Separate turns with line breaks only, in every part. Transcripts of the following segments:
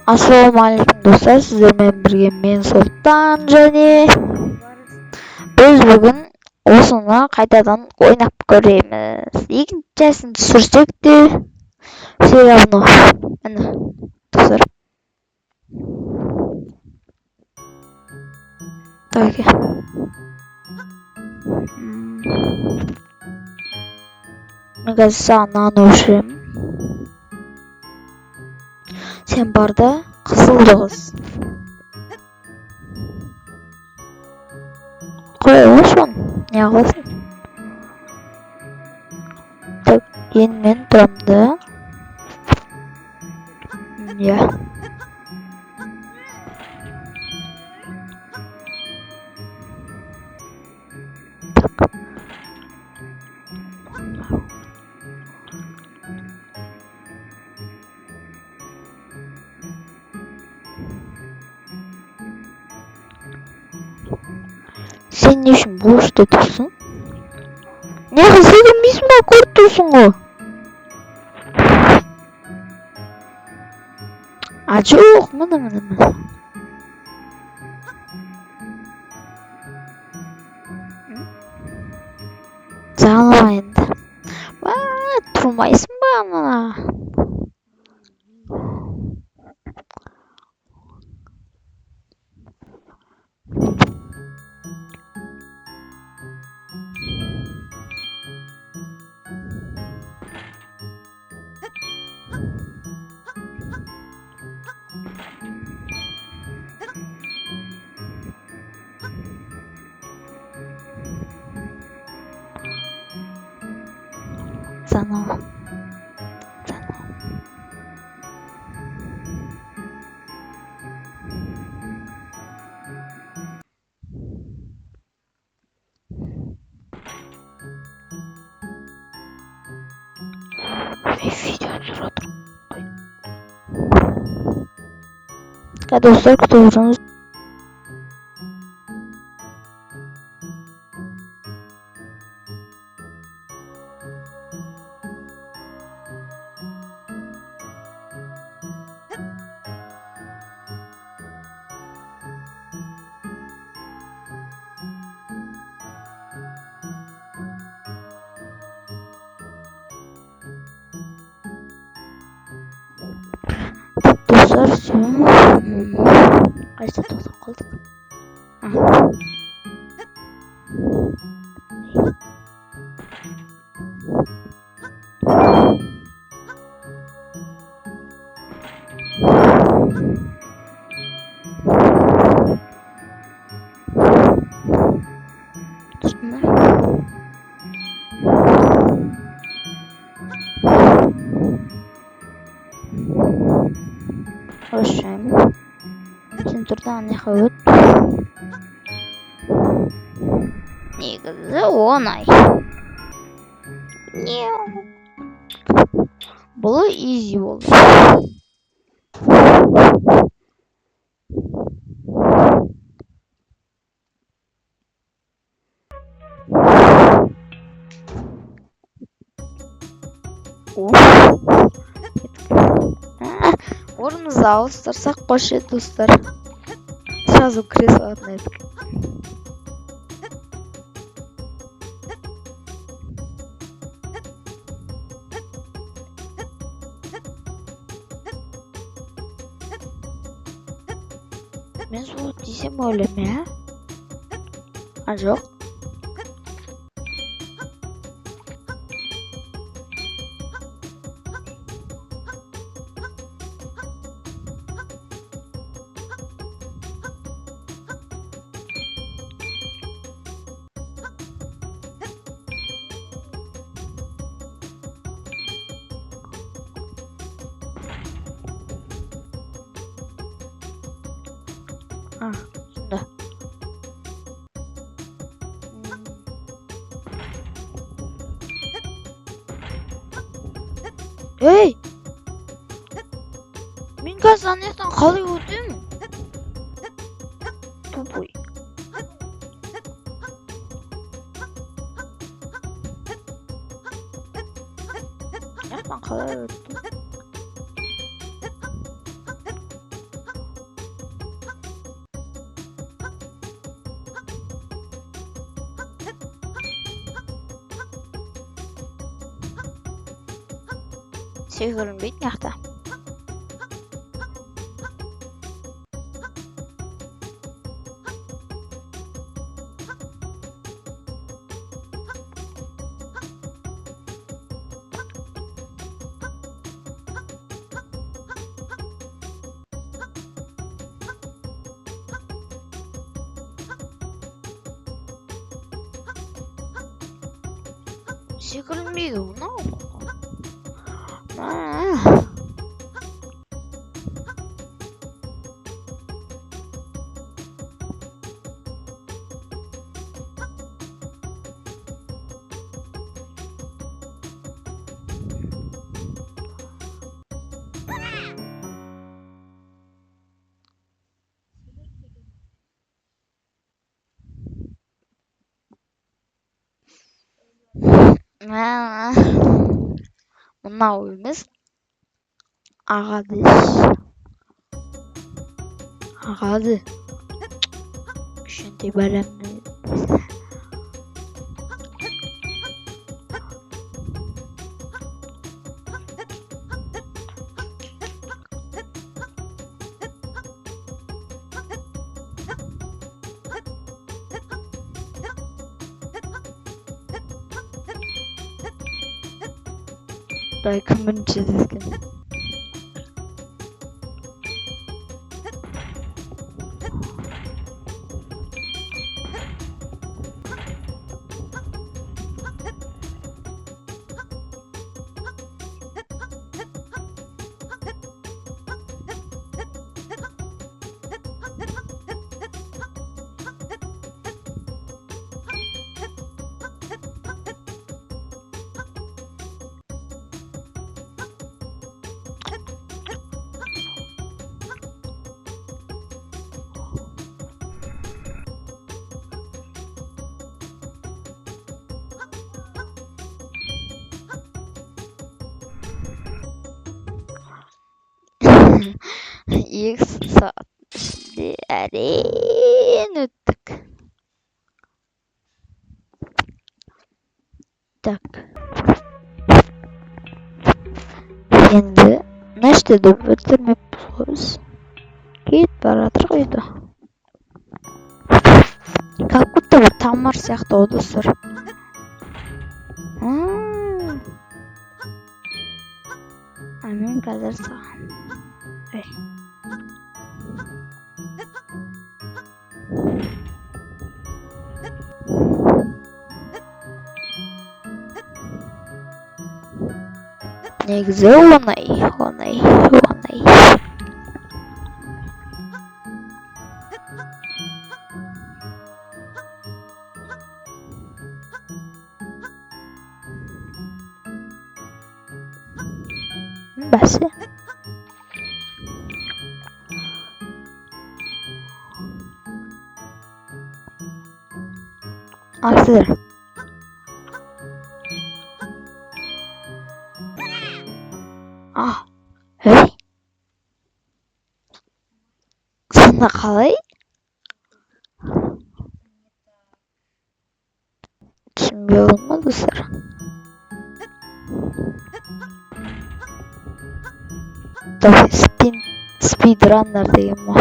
Ассалаумалейкум достар, сіздермен бірге мен Сұлтан және біз бүгін осыны қайтадан ойнап көреміз. Екіншісін түсірсек те все равно. Міне достар. Так. Мен қазір саған наны өшіремін. Сен барда қызылды қыз. Қоя алшы оны, не қыласың? Так, енді мен тұрамын да. Я. Sen ne үшін бошта тұрсың? Не қылсың білмейсің ба, көріп тұрсың ғой. Жоқ, міне. Сағынба енді. Тұрмайсың ба мына? Заново. Видео тұрады. Достар, күтіп отырыңыз. Dostlar, қайсы тоқтап қалдық? Ошым. Сен тұрдан не қауыт? Негізі оңай. Бұл изи болды. Орнымызды ауыстырсақ қош еді достар. Сразу кіре салатын едік. Мен сол десем ойлаймын, а жоқ. Сонда. Ей! Мен қазір анаяқтан қалай өтемін? Тупой. Анаяқтан қалай өттім? Sihirn bit nhata. Sihirn bit no. Мына уймыз Агады. Ушинтип барамын. Recommend çizilsin. X saat öttük. Так. Енді нешті деп бітірмеппіз. Кет баратыр қойды. Как будто бір тамыр сияқты одысыр. Мен қазір саған. Негізі оңай. Бәсі. Асыр. Эй? Сонда қалай? Түсінбей болмады сыр. Давай спидраннер деген ма?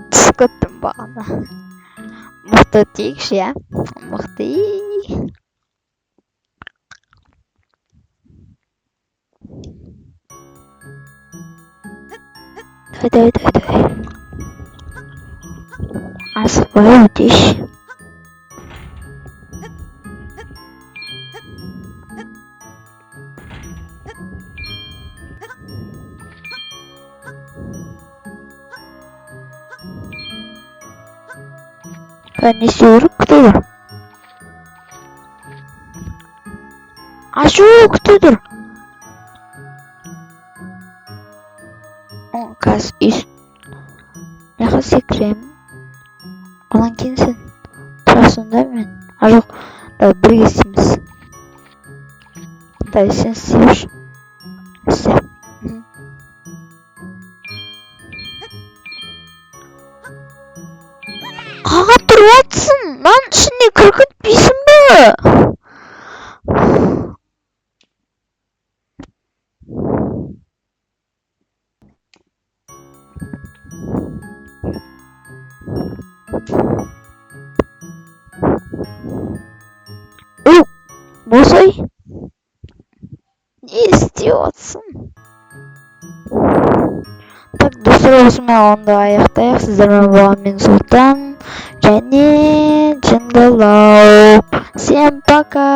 Түскөттім бағана. Мықты тейікші, я? Мықты. Давай. Асықпай өтеш. Несерік күтеді. Ашу күтеді. Каз үй. Sınıfa sekireyim. Alan kimsin? Тұрасың да мен? А жоқ, бірге істейміз. Да, сен істей берші. Істе. Қаға тұрып жатсың? Lan ішіне кіргізбейсің бе? Босай, не істеп жатсың? Так, достар, осымен онда аяқтайық. Сіздермен болған мен Сұлтан және Жындылау. Всем пока!